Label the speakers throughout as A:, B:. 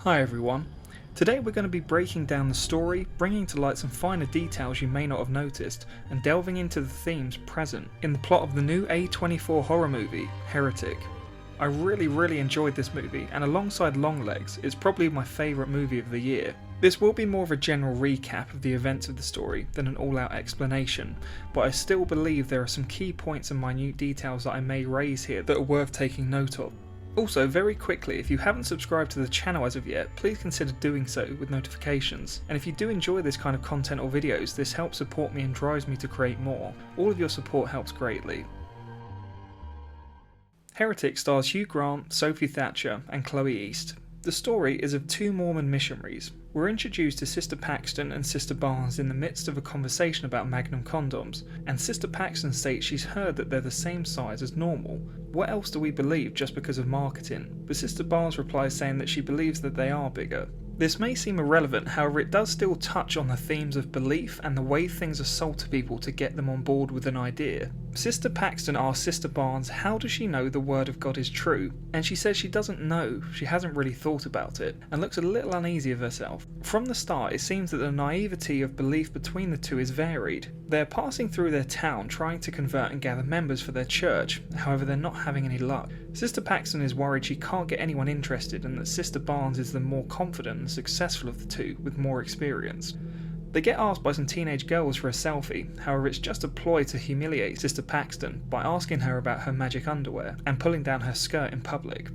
A: Hi everyone. Today we're going to be breaking down the story, bringing to light some finer details you may not have noticed, and delving into the themes present in the plot of the new A24 horror movie, Heretic. I really enjoyed this movie, and alongside Longlegs, it's probably my favourite movie of the year. This will be more of a general recap of the events of the story than an all-out explanation, but I still believe there are some key points and minute details that I may raise here that are worth taking note of. Also, very quickly, if you haven't subscribed to the channel as of yet, please consider doing so with notifications. And if you do enjoy this kind of content or videos, this helps support me and drives me to create more. All of your support helps greatly. Heretic stars Hugh Grant, Sophie Thatcher, and Chloe East. The story is of two Mormon missionaries. We're introduced to Sister Paxton and Sister Barnes in the midst of a conversation about Magnum condoms, and Sister Paxton states she's heard that they're the same size as normal. What else do we believe just because of marketing? But Sister Barnes replies saying that she believes that they are bigger. This may seem irrelevant, however it does still touch on the themes of belief and the way things are sold to people to get them on board with an idea. Sister Paxton asks Sister Barnes how does she know the word of God is true, and she says she doesn't know, she hasn't really thought about it, and looks a little uneasy of herself. From the start it seems that the naivety of belief between the two is varied. They're passing through their town trying to convert and gather members for their church, however they're not having any luck. Sister Paxton is worried she can't get anyone interested and that Sister Barnes is the more confident and successful of the two with more experience. They get asked by some teenage girls for a selfie, however it's just a ploy to humiliate Sister Paxton by asking her about her magic underwear and pulling down her skirt in public.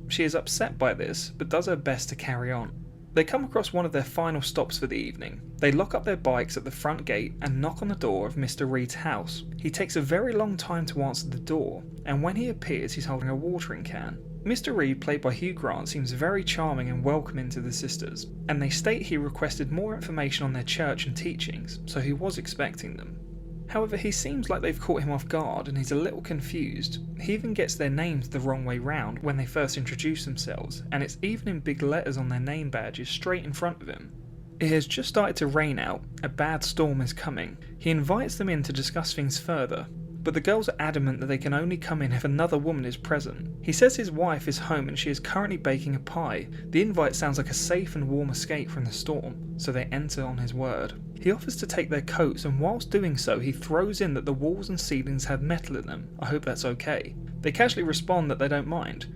A: She is upset by this, but does her best to carry on. They come across one of their final stops for the evening. They lock up their bikes at the front gate and knock on the door of Mr. Reed's house. He takes a very long time to answer the door, and when he appears he's holding a watering can. Mr. Reed, played by Hugh Grant, seems very charming and welcoming to the sisters, and they state he requested more information on their church and teachings, so he was expecting them. However, he seems like they've caught him off guard and he's a little confused. He even gets their names the wrong way round when they first introduce themselves, and it's even in big letters on their name badges straight in front of him. It has just started to rain out, a bad storm is coming. He invites them in to discuss things further, but the girls are adamant that they can only come in if another woman is present. He says his wife is home and she is currently baking a pie. The invite sounds like a safe and warm escape from the storm, so they enter on his word. He offers to take their coats, and whilst doing so he throws in that the walls and ceilings have metal in them. I hope that's okay. They casually respond that they don't mind.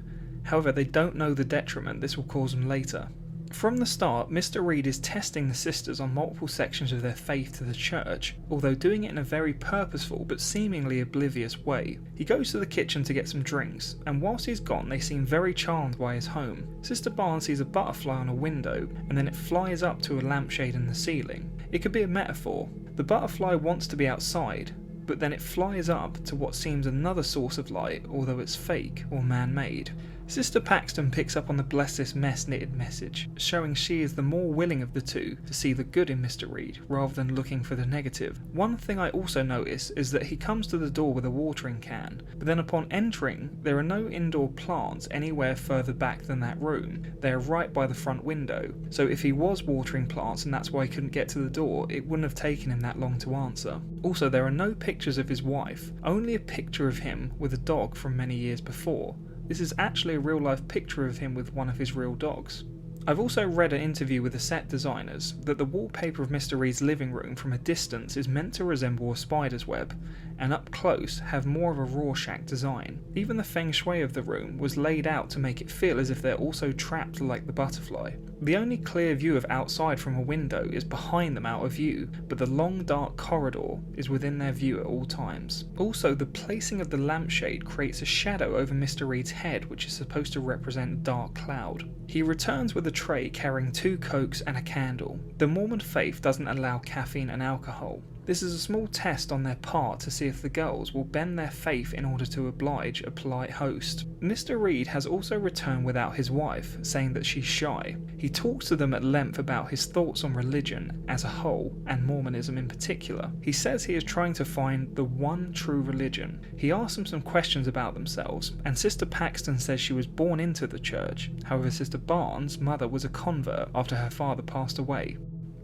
A: However, they don't know the detriment this will cause them later. From the start, Mr. Reed is testing the sisters on multiple sections of their faith to the church, although doing it in a very purposeful but seemingly oblivious way. He goes to the kitchen to get some drinks, and whilst he's gone they seem very charmed by his home. Sister Barnes sees a butterfly on a window, and then it flies up to a lampshade in the ceiling. It could be a metaphor. The butterfly wants to be outside, but then it flies up to what seems another source of light, although it's fake or man-made. Sister Paxton picks up on the bless this mess knitted message, showing she is the more willing of the two to see the good in Mr. Reed rather than looking for the negative. One thing I also notice is that he comes to the door with a watering can, but then upon entering there are no indoor plants anywhere further back than that room. They are right by the front window, so if he was watering plants and that's why he couldn't get to the door, it wouldn't have taken him that long to answer. Also, there are no pictures of his wife, only a picture of him with a dog from many years before. This is actually a real life picture of him with one of his real dogs. I've also read an interview with the set designers that the wallpaper of Mr. Reed's living room from a distance is meant to resemble a spider's web, and up close have more of a Rorschach design. Even the feng shui of the room was laid out to make it feel as if they're also trapped like the butterfly. The only clear view of outside from a window is behind them out of view, but the long dark corridor is within their view at all times. Also, the placing of the lampshade creates a shadow over Mr. Reed's head, which is supposed to represent a dark cloud. He returns with a tray carrying 2 Cokes and a candle. The Mormon faith doesn't allow caffeine and alcohol. This is a small test on their part to see if the girls will bend their faith in order to oblige a polite host. Mr. Reed has also returned without his wife, saying that she's shy. He talks to them at length about his thoughts on religion as a whole, and Mormonism in particular. He says he is trying to find the one true religion. He asks them some questions about themselves, and Sister Paxton says she was born into the church. However, Sister Barnes' mother was a convert after her father passed away.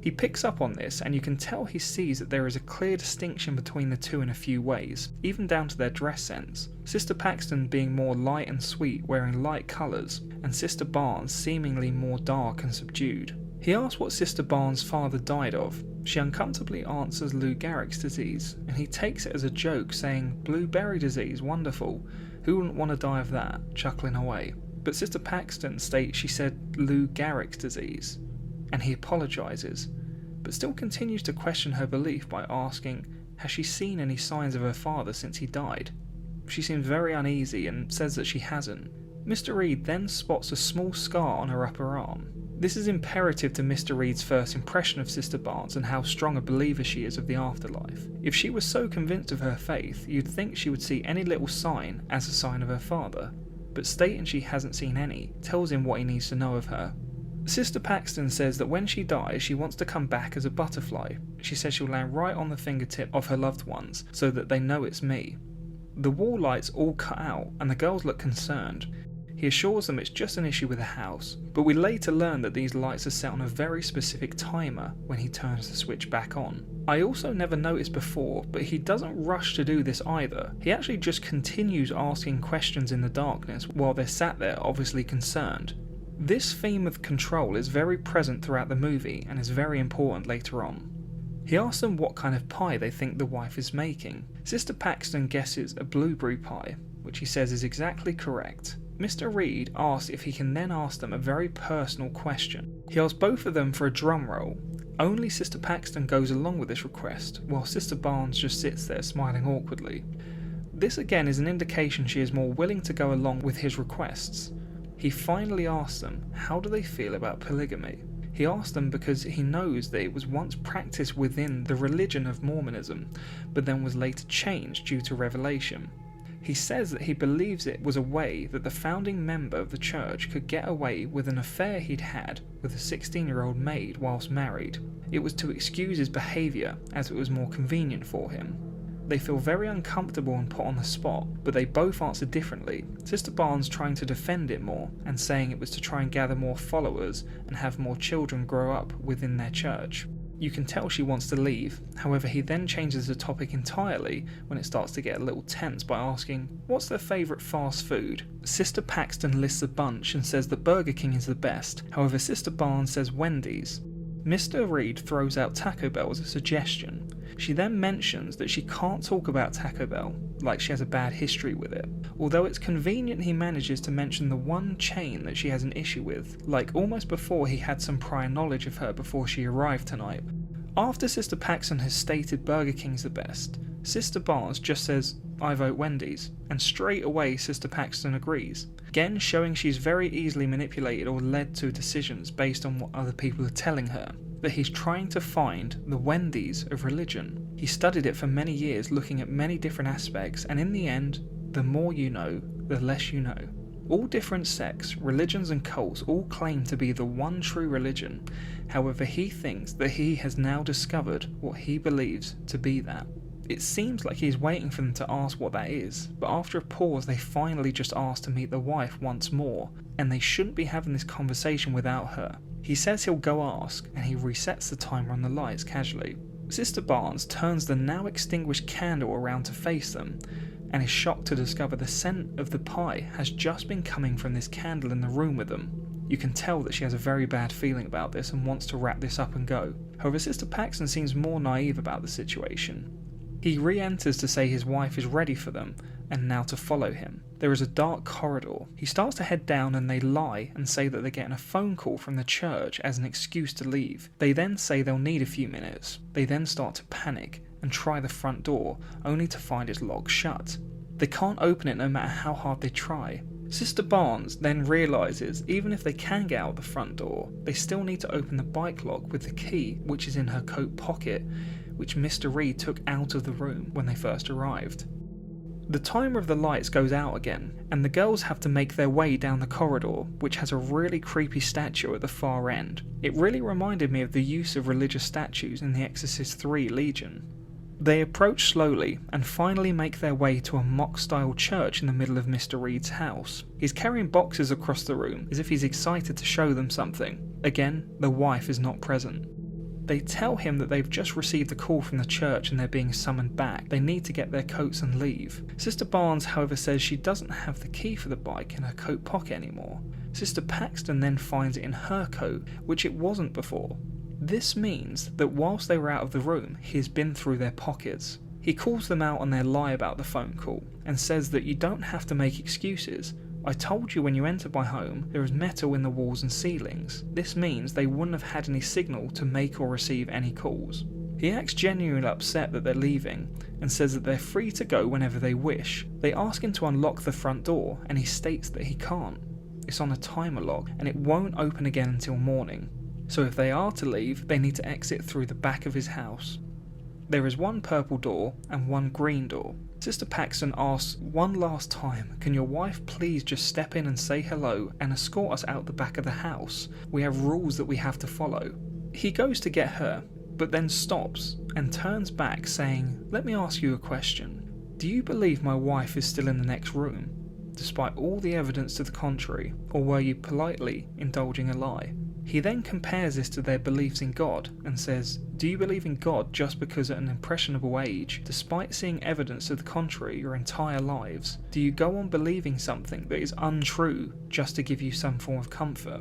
A: He picks up on this, and you can tell he sees that there is a clear distinction between the two in a few ways, even down to their dress sense. Sister Paxton being more light and sweet, wearing light colours, and Sister Barnes seemingly more dark and subdued. He asks what Sister Barnes' father died of. She uncomfortably answers Lou Gehrig's disease, and he takes it as a joke, saying, "Blueberry disease, wonderful. Who wouldn't want to die of that?" chuckling away. But Sister Paxton states she said Lou Gehrig's disease, and he apologises, but still continues to question her belief by asking, has she seen any signs of her father since he died? She seems very uneasy and says that she hasn't. Mr. Reed then spots a small scar on her upper arm. This is imperative to Mr. Reed's first impression of Sister Barnes and how strong a believer she is of the afterlife. If she was so convinced of her faith, you'd think she would see any little sign as a sign of her father, but stating she hasn't seen any tells him what he needs to know of her. Sister Paxton says that when she dies, she wants to come back as a butterfly. She says she'll land right on the fingertip of her loved ones so that they know it's me. The wall lights all cut out and the girls look concerned. He assures them it's just an issue with the house, but we later learn that these lights are set on a very specific timer when he turns the switch back on. I also never noticed before, but he doesn't rush to do this either. He actually just continues asking questions in the darkness while they're sat there obviously concerned. This theme of control is very present throughout the movie and is very important later on. He asks them what kind of pie they think the wife is making. Sister Paxton guesses a blueberry pie, which he says is exactly correct. Mr. Reed asks if he can then ask them a very personal question. He asks both of them for a drum roll. Only Sister Paxton goes along with this request, while Sister Barnes just sits there smiling awkwardly. This again is an indication she is more willing to go along with his requests. He finally asks them, how do they feel about polygamy? He asks them because he knows that it was once practiced within the religion of Mormonism, but then was later changed due to revelation. He says that he believes it was a way that the founding member of the church could get away with an affair he'd had with a 16-year-old maid whilst married. It was to excuse his behaviour as it was more convenient for him. They feel very uncomfortable and put on the spot, but they both answer differently, Sister Barnes trying to defend it more and saying it was to try and gather more followers and have more children grow up within their church. You can tell she wants to leave, however he then changes the topic entirely when it starts to get a little tense by asking, what's their favourite fast food? Sister Paxton lists a bunch and says that Burger King is the best, however Sister Barnes says Wendy's. Mr. Reed throws out Taco Bell as a suggestion. She then mentions that she can't talk about Taco Bell, like she has a bad history with it, although it's convenient he manages to mention the one chain that she has an issue with, like almost before he had some prior knowledge of her before she arrived tonight. After Sister Paxton has stated Burger King's the best, Sister Barnes just says, I vote Wendy's, and straight away Sister Paxton agrees, again showing she's very easily manipulated or led to decisions based on what other people are telling her, that he's trying to find the Wendy's of religion. He studied it for many years looking at many different aspects, and in the end, the more you know, the less you know. All different sects, religions and cults all claim to be the one true religion, however he thinks that he has now discovered what he believes to be that. It seems like he's waiting for them to ask what that is, but after a pause they finally just ask to meet the wife once more, and they shouldn't be having this conversation without her. He says he'll go ask, and he resets the timer on the lights casually. Sister Barnes turns the now extinguished candle around to face them, and is shocked to discover the scent of the pie has just been coming from this candle in the room with them. You can tell that she has a very bad feeling about this and wants to wrap this up and go. However, Sister Paxton seems more naive about the situation. He re-enters to say his wife is ready for them, and now to follow him. There is a dark corridor. He starts to head down and they lie and say that they're getting a phone call from the church as an excuse to leave. They then say they'll need a few minutes. They then start to panic and try the front door, only to find it's locked shut. They can't open it no matter how hard they try. Sister Barnes then realises even if they can get out the front door, they still need to open the bike lock with the key, which is in her coat pocket, which Mr. Reed took out of the room when they first arrived. The timer of the lights goes out again, and the girls have to make their way down the corridor, which has a really creepy statue at the far end. It really reminded me of the use of religious statues in The Exorcist III Legion. They approach slowly and finally make their way to a mock-style church in the middle of Mr. Reed's house. He's carrying boxes across the room as if he's excited to show them something. Again, the wife is not present. They tell him that they've just received a call from the church and they're being summoned back. They need to get their coats and leave. Sister Barnes, however, says she doesn't have the key for the bike in her coat pocket anymore. Sister Paxton then finds it in her coat, which it wasn't before. This means that whilst they were out of the room, he has been through their pockets. He calls them out on their lie about the phone call and says that you don't have to make excuses. I told you when you entered my home there is metal in the walls and ceilings. This means they wouldn't have had any signal to make or receive any calls. He acts genuinely upset that they're leaving and says that they're free to go whenever they wish. They ask him to unlock the front door and he states that he can't. It's on a timer lock and it won't open again until morning. So if they are to leave, they need to exit through the back of his house. There is one purple door and one green door. Sister Paxton asks one last time, can your wife please just step in and say hello and escort us out the back of the house? We have rules that we have to follow. He goes to get her, but then stops and turns back saying, let me ask you a question. Do you believe my wife is still in the next room, despite all the evidence to the contrary, or were you politely indulging a lie? He then compares this to their beliefs in God and says, do you believe in God just because at an impressionable age, despite seeing evidence to the contrary your entire lives, do you go on believing something that is untrue just to give you some form of comfort?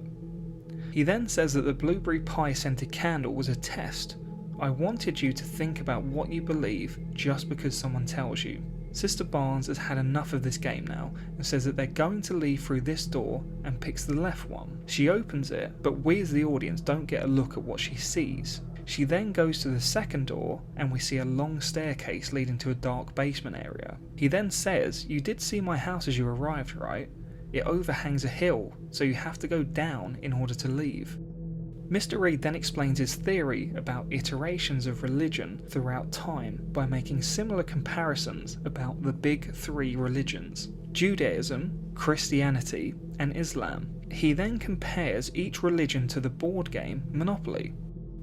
A: He then says that the blueberry pie scented candle was a test. I wanted you to think about what you believe just because someone tells you. Sister Barnes has had enough of this game now and says that they're going to leave through this door and picks the left one. She opens it, but we as the audience don't get a look at what she sees. She then goes to the second door and we see a long staircase leading to a dark basement area. He then says, you did see my house as you arrived, right? It overhangs a hill, so you have to go down in order to leave. Mr. Reed then explains his theory about iterations of religion throughout time by making similar comparisons about the big three religions: Judaism, Christianity, and Islam. He then compares each religion to the board game Monopoly.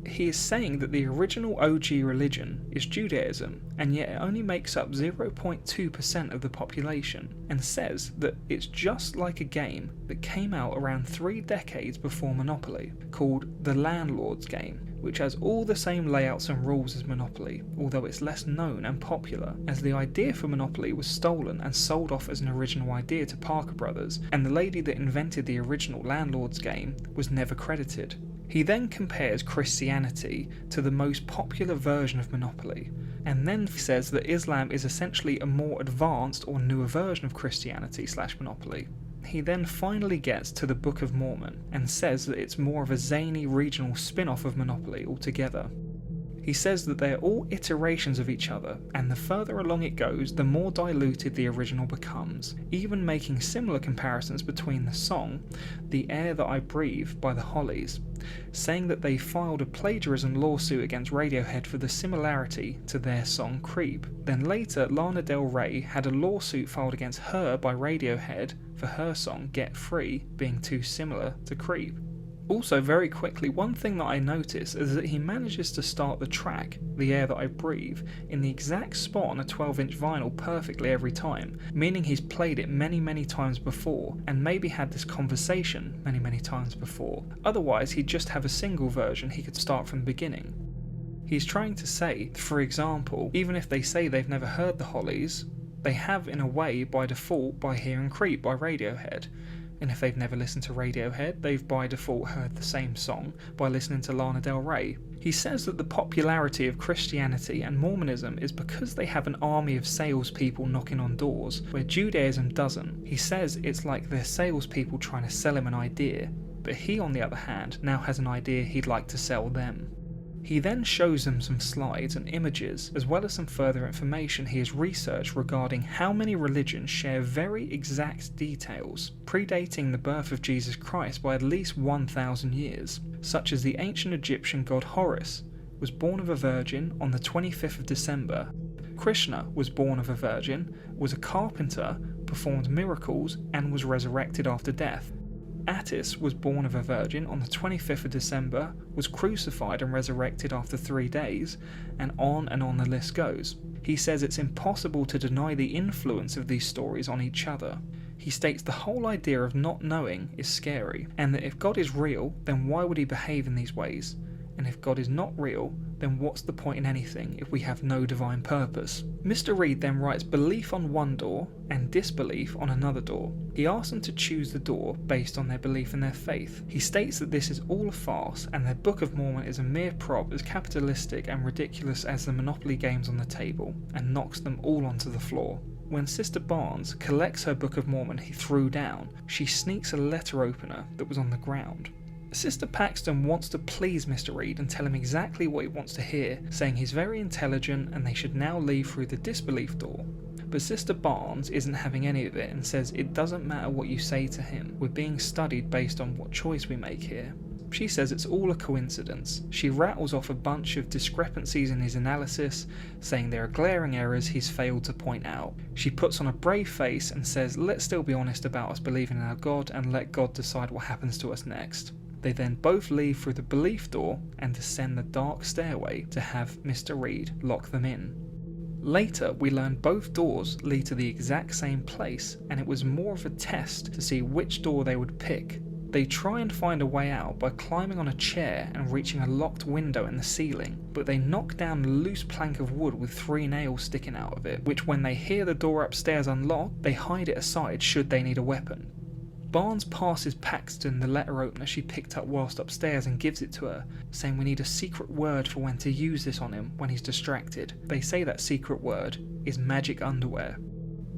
A: He is saying that the original OG religion is Judaism, and yet it only makes up 0.2% of the population, and says that it's just like a game that came out around 3 decades before Monopoly, called the Landlord's Game, which has all the same layouts and rules as Monopoly, although it's less known and popular, as the idea for Monopoly was stolen and sold off as an original idea to Parker Brothers, and the lady that invented the original Landlord's Game was never credited. He then compares Christianity to the most popular version of Monopoly, and then says that Islam is essentially a more advanced or newer version of Christianity/Monopoly. He then finally gets to the Book of Mormon and says that it's more of a zany regional spin-off of Monopoly altogether. He says that they're all iterations of each other, and the further along it goes, the more diluted the original becomes, even making similar comparisons between the song The Air That I Breathe by the Hollies, saying that they filed a plagiarism lawsuit against Radiohead for the similarity to their song Creep. Then later, Lana Del Rey had a lawsuit filed against her by Radiohead for her song Get Free being too similar to Creep. Also, very quickly, one thing that I noticed is that he manages to start the track, The Air That I Breathe, in the exact spot on a 12-inch vinyl perfectly every time, meaning he's played it many times before, and maybe had this conversation many times before. Otherwise, he'd just have a single version he could start from the beginning. He's trying to say, for example, even if they say they've never heard the Hollies, they have in a way by default by hearing Creep by Radiohead. And if they've never listened to Radiohead, they've by default heard the same song by listening to Lana Del Rey. He says that the popularity of Christianity and Mormonism is because they have an army of salespeople knocking on doors, where Judaism doesn't. He says it's like they're salespeople trying to sell him an idea, but he on the other hand now has an idea he'd like to sell them. He then shows them some slides and images, as well as some further information he has researched regarding how many religions share very exact details, predating the birth of Jesus Christ by at least 1,000 years, such as the ancient Egyptian god Horus was born of a virgin on the 25th of December, Krishna was born of a virgin, was a carpenter, performed miracles, and was resurrected after death. Attis was born of a virgin on the 25th of December, was crucified and resurrected after 3 days, and on the list goes. He says it's impossible to deny the influence of these stories on each other. He states the whole idea of not knowing is scary, and that if God is real, then why would he behave in these ways? and if God is not real, then what's the point in anything if we have no divine purpose? Mr. Reed then writes belief on one door and disbelief on another door. He asks them to choose the door based on their belief in their faith. He states that this is all a farce and their Book of Mormon is a mere prop as capitalistic and ridiculous as the Monopoly games on the table, and knocks them all onto the floor. When Sister Barnes collects her Book of Mormon he threw down, she sneaks a letter opener that was on the ground. Sister Paxton wants to please Mr. Reed and tell him exactly what he wants to hear, saying he's very intelligent and they should now leave through the disbelief door. But Sister Barnes isn't having any of it and says it doesn't matter what you say to him, we're being studied based on what choice we make here. She says it's all a coincidence. She rattles off a bunch of discrepancies in his analysis, saying there are glaring errors he's failed to point out. She puts on a brave face and says let's still be honest about us believing in our God and let God decide what happens to us next. They then both leave through the belief door and descend the dark stairway to have Mr. Reed lock them in. Later, we learn both doors lead to the exact same place, and it was more of a test to see which door they would pick. They try and find a way out by climbing on a chair and reaching a locked window in the ceiling, but they knock down a loose plank of wood with 3 nails sticking out of it, which when they hear the door upstairs unlock, they hide it aside should they need a weapon. Barnes passes Paxton the letter opener she picked up whilst upstairs and gives it to her, saying we need a secret word for when to use this on him when he's distracted. They say that secret word is magic underwear.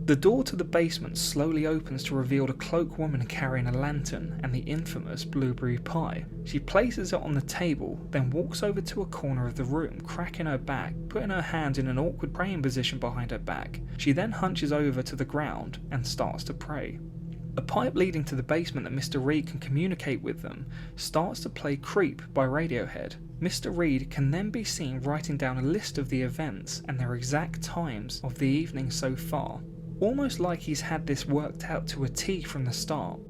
A: The door to the basement slowly opens to reveal a cloaked woman carrying a lantern and the infamous blueberry pie. She places it on the table, then walks over to a corner of the room, cracking her back, putting her hands in an awkward praying position behind her back. She then hunches over to the ground and starts to pray. A pipe leading to the basement that Mr. Reed can communicate with them starts to play Creep by Radiohead. Mr. Reed can then be seen writing down a list of the events and their exact times of the evening so far, almost like he's had this worked out to a T from the start.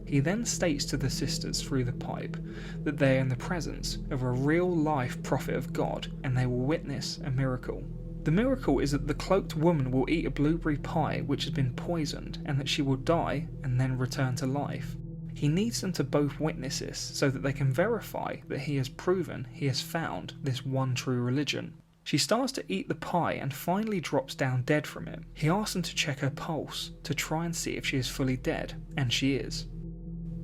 A: He then states to the sisters through the pipe that they are in the presence of a real-life prophet of God and they will witness a miracle. The miracle is that the cloaked woman will eat a blueberry pie which has been poisoned and that she will die and then return to life. He needs them to both witness this so that they can verify that he has proven he has found this one true religion. She starts to eat the pie and finally drops down dead from it. He asks them to check her pulse to try and see if she is fully dead, and she is.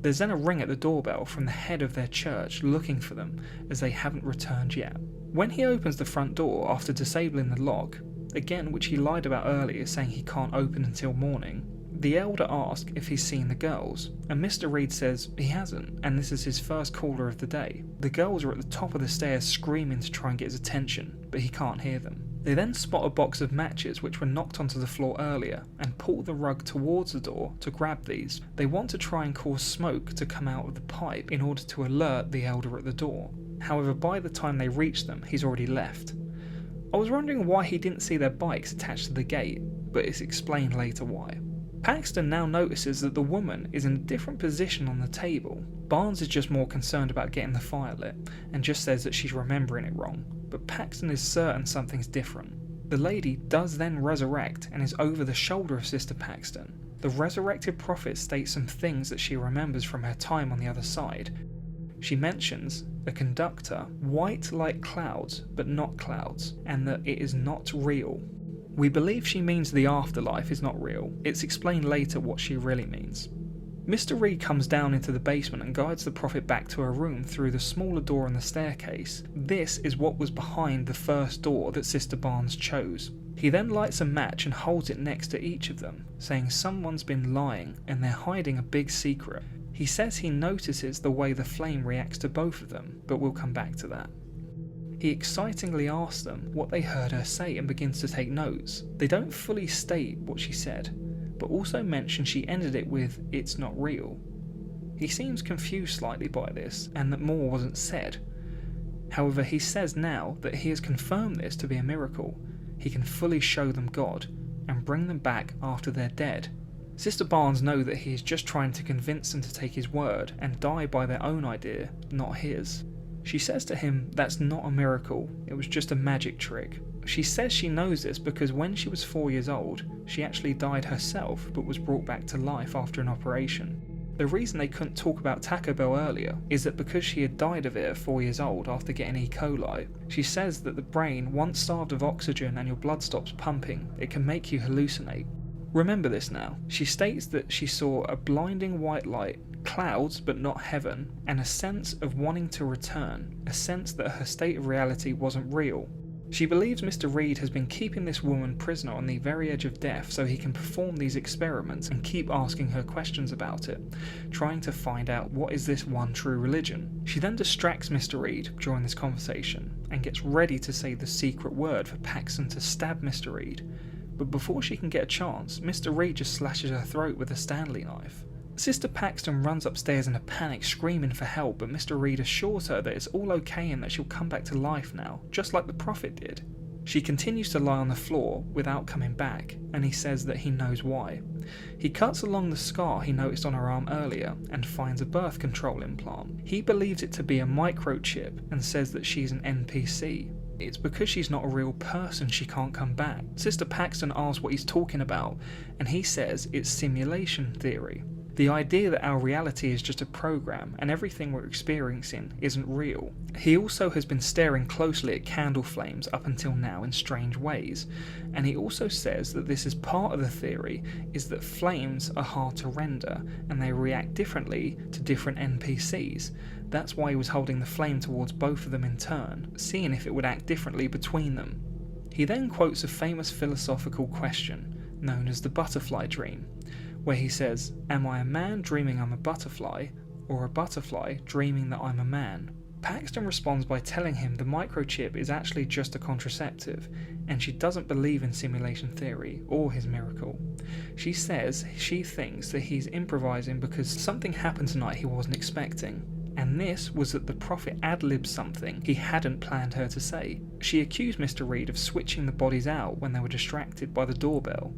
A: There's then a ring at the doorbell from the head of their church looking for them as they haven't returned yet. When he opens the front door after disabling the lock, again which he lied about earlier saying he can't open until morning, the elder asks if he's seen the girls, and Mr. Reed says he hasn't and this is his first caller of the day. The girls are at the top of the stairs screaming to try and get his attention, but he can't hear them. They then spot a box of matches which were knocked onto the floor earlier and pull the rug towards the door to grab these. They want to try and cause smoke to come out of the pipe in order to alert the elder at the door. However, by the time they reach them, he's already left. I was wondering why he didn't see their bikes attached to the gate, but it's explained later why. Paxton now notices that the woman is in a different position on the table. Barnes is just more concerned about getting the fire lit and just says that she's remembering it wrong, but Paxton is certain something's different. The lady does then resurrect and is over the shoulder of Sister Paxton. The resurrected prophet states some things that she remembers from her time on the other side. She mentions a conductor, white like clouds but not clouds, and that it is not real. We believe she means the afterlife is not real. It's explained later what she really means. Mr. Reed comes down into the basement and guides the prophet back to her room through the smaller door on the staircase. This is what was behind the first door that Sister Barnes chose. He then lights a match and holds it next to each of them, saying someone's been lying and they're hiding a big secret. He says he notices the way the flame reacts to both of them, but we'll come back to that. He excitingly asks them what they heard her say and begins to take notes. They don't fully state what she said, but also mention she ended it with, "It's not real." He seems confused slightly by this and that more wasn't said. However, he says now that he has confirmed this to be a miracle. He can fully show them God and bring them back after they're dead. Sister Barnes knows that he is just trying to convince them to take his word and die by their own idea, not his. She says to him that's not a miracle, it was just a magic trick. She says she knows this because when she was 4 years old, she actually died herself but was brought back to life after an operation. The reason they couldn't talk about Taco Bell earlier is that because she had died of it at 4 years old after getting E. coli, she says that the brain, once starved of oxygen and your blood stops pumping, it can make you hallucinate. Remember this now. She states that she saw a blinding white light, clouds but not heaven, and a sense of wanting to return, a sense that her state of reality wasn't real. She believes Mr. Reed has been keeping this woman prisoner on the very edge of death so he can perform these experiments and keep asking her questions about it, trying to find out what is this one true religion. She then distracts Mr. Reed during this conversation and gets ready to say the secret word for Paxton to stab Mr. Reed, but before she can get a chance, Mr. Reed just slashes her throat with a Stanley knife. Sister Paxton runs upstairs in a panic, screaming for help, but Mr. Reed assures her that it's all okay and that she'll come back to life now, just like the prophet did. She continues to lie on the floor without coming back, and he says that he knows why. He cuts along the scar he noticed on her arm earlier and finds a birth control implant. He believes it to be a microchip and says that she's an NPC. It's because she's not a real person she can't come back. Sister Paxton asks what he's talking about, and he says it's simulation theory. The idea that our reality is just a program and everything we're experiencing isn't real. He also has been staring closely at candle flames up until now in strange ways, and he also says that this is part of the theory is that flames are hard to render and they react differently to different NPCs. That's why he was holding the flame towards both of them in turn, seeing if it would act differently between them. He then quotes a famous philosophical question known as the butterfly dream, where he says, "Am I a man dreaming I'm a butterfly, or a butterfly dreaming that I'm a man?" Paxton responds by telling him the microchip is actually just a contraceptive, and she doesn't believe in simulation theory or his miracle. She says she thinks that he's improvising because something happened tonight he wasn't expecting, and this was that the prophet ad-libbed something he hadn't planned her to say. She accused Mr. Reed of switching the bodies out when they were distracted by the doorbell.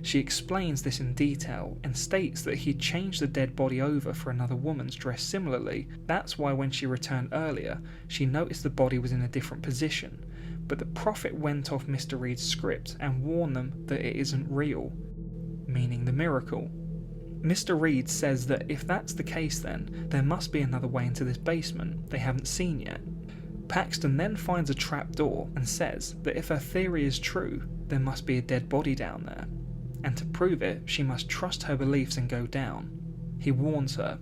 A: She explains this in detail and states that he'd changed the dead body over for another woman's dressed similarly. That's why when she returned earlier, she noticed the body was in a different position. But the prophet went off Mr. Reed's script and warned them that it isn't real, meaning the miracle. Mr. Reed says that if that's the case, then there must be another way into this basement they haven't seen yet. Paxton then finds a trap door and says that if her theory is true, there must be a dead body down there, and to prove it, she must trust her beliefs and go down. He warns her,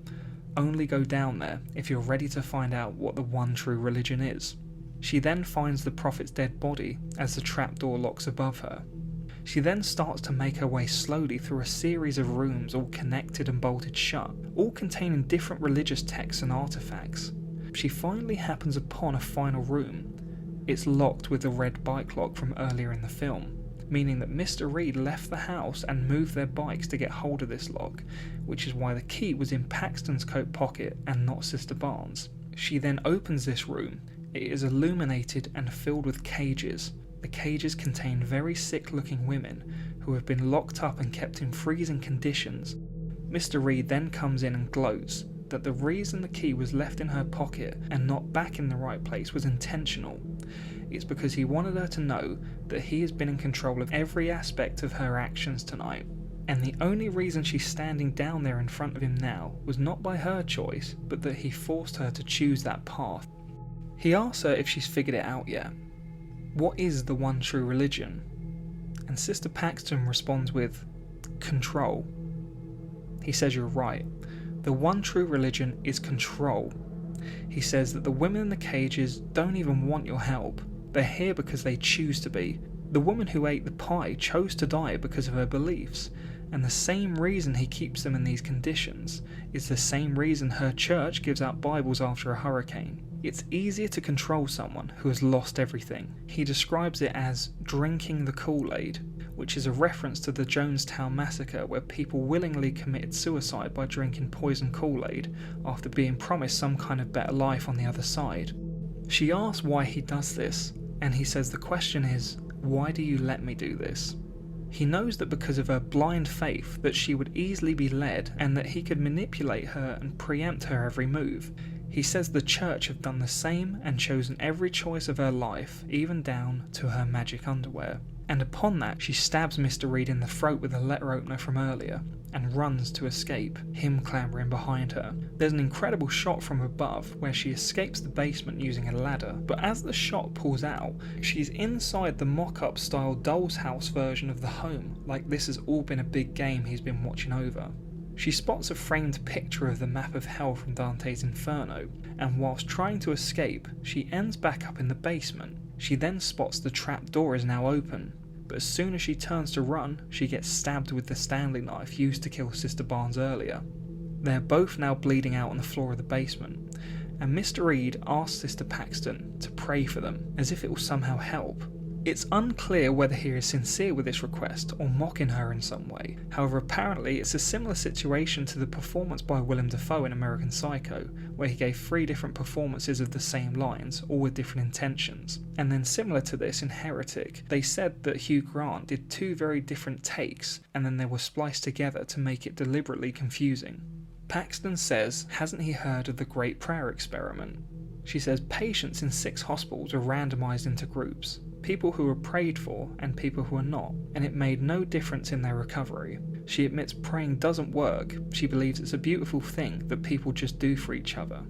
A: only go down there if you're ready to find out what the one true religion is. She then finds the prophet's dead body as the trapdoor locks above her. She then starts to make her way slowly through a series of rooms all connected and bolted shut, all containing different religious texts and artifacts. She finally happens upon a final room. It's locked with the red bike lock from earlier in the film, meaning that Mr. Reed left the house and moved their bikes to get hold of this lock, which is why the key was in Paxton's coat pocket and not Sister Barnes. She then opens this room. It is illuminated and filled with cages. The cages contain very sick-looking women who have been locked up and kept in freezing conditions. Mr. Reed then comes in and gloats that the reason the key was left in her pocket and not back in the right place was intentional. It's because he wanted her to know that he has been in control of every aspect of her actions tonight, and the only reason she's standing down there in front of him now was not by her choice, but that he forced her to choose that path. He asks her if she's figured it out yet. What is the one true religion? And Sister Paxton responds with, control. He says you're right. The one true religion is control. He says that the women in the cages don't even want your help. They're here because they choose to be. The woman who ate the pie chose to die because of her beliefs, and the same reason he keeps them in these conditions is the same reason her church gives out Bibles after a hurricane. It's easier to control someone who has lost everything. He describes it as drinking the Kool-Aid, which is a reference to the Jonestown massacre where people willingly committed suicide by drinking poison Kool-Aid after being promised some kind of better life on the other side. She asks why he does this, and he says the question is, why do you let me do this? He knows that because of her blind faith that she would easily be led and that he could manipulate her and preempt her every move. He says the church have done the same and chosen every choice of her life, even down to her magic underwear. and upon that she stabs Mr. Reed in the throat with a letter opener from earlier and runs to escape, him clambering behind her. There's an incredible shot from above where she escapes the basement using a ladder, but as the shot pulls out, she's inside the mock-up style doll's house version of the home, like this has all been a big game he's been watching over. She spots a framed picture of the map of hell from Dante's Inferno, and whilst trying to escape, she ends back up in the basement. She then spots the trap door is now open, but as soon as she turns to run, she gets stabbed with the Stanley knife used to kill Sister Barnes earlier. They are both now bleeding out on the floor of the basement, and Mr. Reed asks Sister Paxton to pray for them, as if it will somehow help. It's unclear whether he is sincere with this request or mocking her in some way. However, apparently it's a similar situation to the performance by Willem Dafoe in American Psycho, where he gave 3 different performances of the same lines, all with different intentions. And then similar to this in Heretic, they said that Hugh Grant did 2 very different takes, and then they were spliced together to make it deliberately confusing. Paxton says, hasn't he heard of the Great Prayer Experiment? She says patients in 6 hospitals were randomised into groups. People who were prayed for and people who are not, and it made no difference in their recovery. She admits praying doesn't work. She believes it's a beautiful thing that people just do for each other.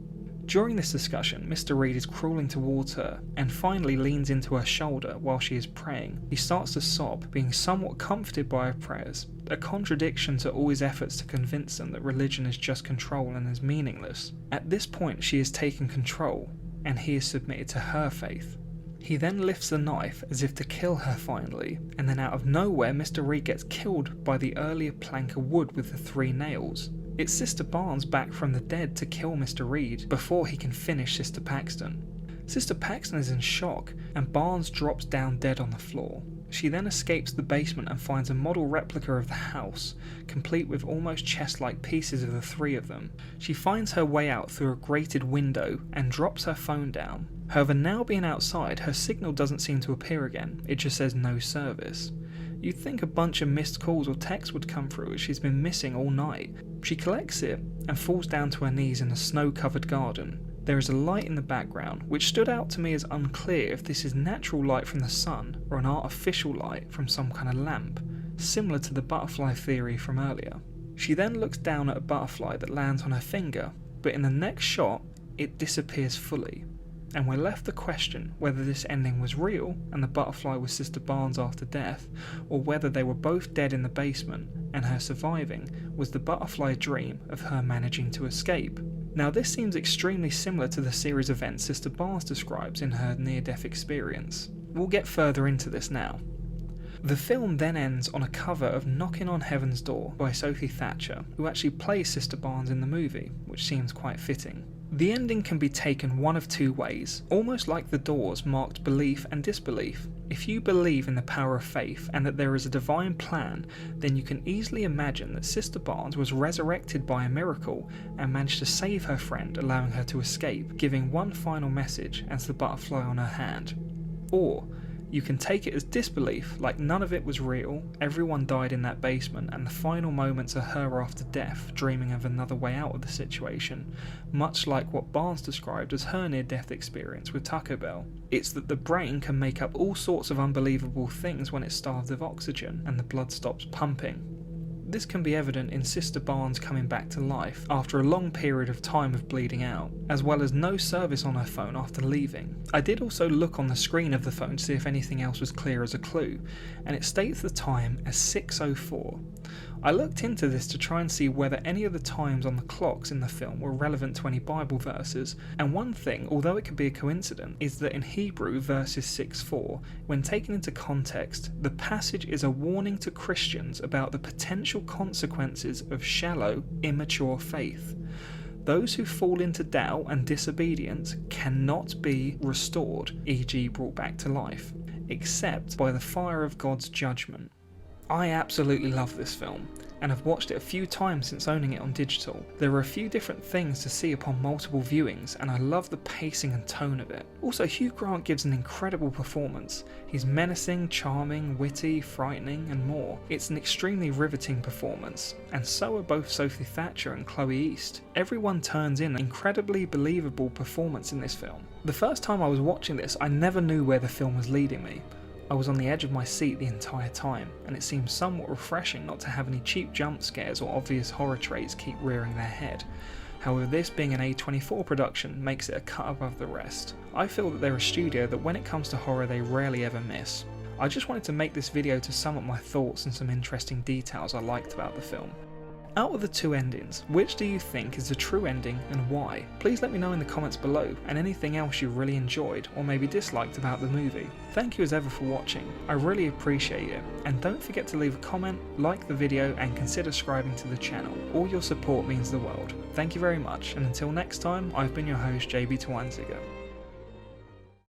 A: During this discussion, Mr. Reed is crawling towards her and finally leans into her shoulder while she is praying. He starts to sob, being somewhat comforted by her prayers, a contradiction to all his efforts to convince them that religion is just control and is meaningless. At this point she is taken control, and he is submitted to her faith. He then lifts the knife as if to kill her finally, and then out of nowhere Mr. Reed gets killed by the earlier plank of wood with the 3 nails. It's Sister Barnes back from the dead to kill Mr. Reed before he can finish Sister Paxton. Sister Paxton is in shock, and Barnes drops down dead on the floor. She then escapes the basement and finds a model replica of the house, complete with almost chest-like pieces of the 3 of them. She finds her way out through a grated window and drops her phone down. However, now being outside, her signal doesn't seem to appear again, it just says no service. You'd think a bunch of missed calls or texts would come through as she's been missing all night. She collects it and falls down to her knees in a snow-covered garden. There is a light in the background, which stood out to me as unclear if this is natural light from the sun or an artificial light from some kind of lamp, similar to the butterfly theory from earlier. She then looks down at a butterfly that lands on her finger, but in the next shot, it disappears fully. And we're left the question whether this ending was real and the butterfly was Sister Barnes after death, or whether they were both dead in the basement and her surviving was the butterfly dream of her managing to escape. Now this seems extremely similar to the series of events Sister Barnes describes in her near-death experience. We'll get further into this now. The film then ends on a cover of Knocking on Heaven's Door by Sophie Thatcher, who actually plays Sister Barnes in the movie, which seems quite fitting. The ending can be taken one of 2 ways, almost like The Doors marked belief and disbelief. If you believe in the power of faith and that there is a divine plan, then you can easily imagine that Sister Barnes was resurrected by a miracle and managed to save her friend, allowing her to escape, giving one final message as the butterfly on her hand. Or you can take it as disbelief, like none of it was real, everyone died in that basement, and the final moments are her after death, dreaming of another way out of the situation, much like what Barnes described as her near-death experience with Taco Bell. It's that the brain can make up all sorts of unbelievable things when it's starved of oxygen and the blood stops pumping. This can be evident in Sister Barnes coming back to life after a long period of time of bleeding out, as well as no service on her phone after leaving. I did also look on the screen of the phone to see if anything else was clear as a clue, and it states the time as 6:04. I looked into this to try and see whether any of the times on the clocks in the film were relevant to any Bible verses, and one thing, although it could be a coincidence, is that in Hebrew verses 6:4, when taken into context, the passage is a warning to Christians about the potential consequences of shallow, immature faith. Those who fall into doubt and disobedience cannot be restored, e.g. brought back to life, except by the fire of God's judgment. I absolutely love this film, and have watched it a few times since owning it on digital. There are a few different things to see upon multiple viewings, and I love the pacing and tone of it. Also, Hugh Grant gives an incredible performance. He's menacing, charming, witty, frightening, and more. It's an extremely riveting performance, and so are both Sophie Thatcher and Chloe East. Everyone turns in an incredibly believable performance in this film. The first time I was watching this, I never knew where the film was leading me. I was on the edge of my seat the entire time, and it seemed somewhat refreshing not to have any cheap jump scares or obvious horror traits keep rearing their head. However, this being an A24 production makes it a cut above the rest. I feel that they're a studio that when it comes to horror they rarely ever miss. I just wanted to make this video to sum up my thoughts and some interesting details I liked about the film. Out of the two endings, which do you think is the true ending and why? Please let me know in the comments below, and anything else you really enjoyed or maybe disliked about the movie. Thank you as ever for watching, I really appreciate it, and don't forget to leave a comment, like the video and consider subscribing to the channel. All your support means the world. Thank you very much, and until next time, I've been your host JB Twanziger.